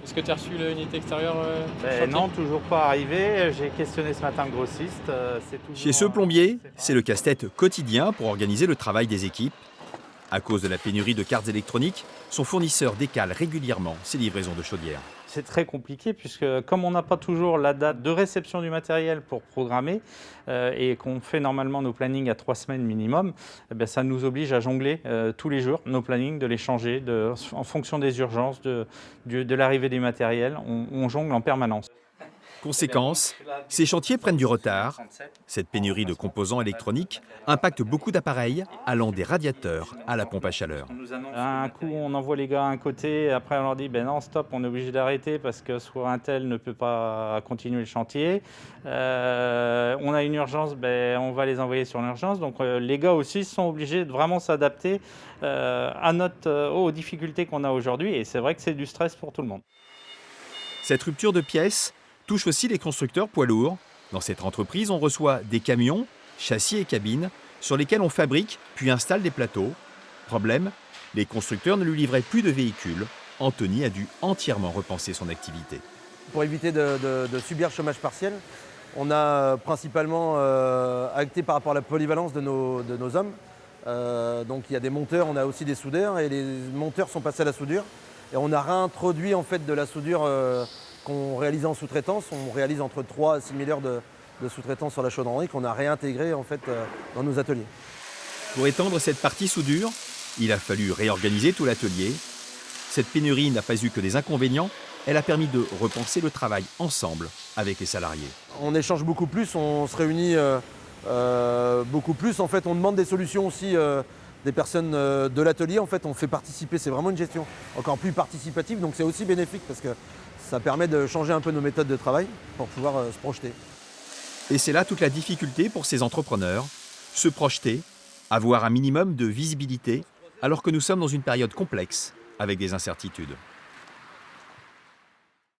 Est-ce que tu as reçu l'unité extérieure Non, toujours pas arrivé. J'ai questionné ce matin le grossiste. C'est Chez toujours ce plombier, c'est c'est le casse-tête quotidien pour organiser le travail des équipes. À cause de la pénurie de cartes électroniques, son fournisseur décale régulièrement ses livraisons de chaudières. C'est très compliqué puisque comme on n'a pas toujours la date de réception du matériel pour programmer et qu'on fait normalement nos plannings à 3 semaines minimum, ça nous oblige à jongler tous les jours nos plannings, de les changer en fonction des urgences, de l'arrivée du matériel. On jongle en permanence. Conséquence, ces chantiers prennent du retard. Cette pénurie de composants électroniques impacte beaucoup d'appareils, allant des radiateurs à la pompe à chaleur. Un coup, on envoie les gars à un côté, après on leur dit non, stop, on est obligé d'arrêter parce que soit un tel ne peut pas continuer le chantier. On a une urgence, on va les envoyer sur l'urgence. Donc les gars aussi sont obligés de vraiment s'adapter aux difficultés qu'on a aujourd'hui. Et c'est vrai que c'est du stress pour tout le monde. Cette rupture de pièces touche aussi les constructeurs poids lourds. Dans cette entreprise, on reçoit des camions, châssis et cabines, sur lesquels on fabrique puis installe des plateaux. Problème, les constructeurs ne lui livraient plus de véhicules. Anthony a dû entièrement repenser son activité. Pour éviter de subir le chômage partiel, on a principalement acté par rapport à la polyvalence de nos hommes. Donc il y a des monteurs, on a aussi des soudeurs et les monteurs sont passés à la soudure. Et on a réintroduit en fait de la soudure qu'on réalisait en sous-traitance. On réalise entre 3 à 6 000 heures de sous-traitance sur la chaudronnerie qu'on a réintégré en fait dans nos ateliers. Pour étendre cette partie soudure, il a fallu réorganiser tout l'atelier. Cette pénurie n'a pas eu que des inconvénients, elle a permis de repenser le travail ensemble avec les salariés. On échange beaucoup plus, on se réunit beaucoup plus. En fait, on demande des solutions aussi des personnes de l'atelier. En fait, on fait participer, c'est vraiment une gestion encore plus participative, donc c'est aussi bénéfique parce que ça permet de changer un peu nos méthodes de travail pour pouvoir se projeter. Et c'est là toute la difficulté pour ces entrepreneurs, se projeter, avoir un minimum de visibilité, alors que nous sommes dans une période complexe avec des incertitudes.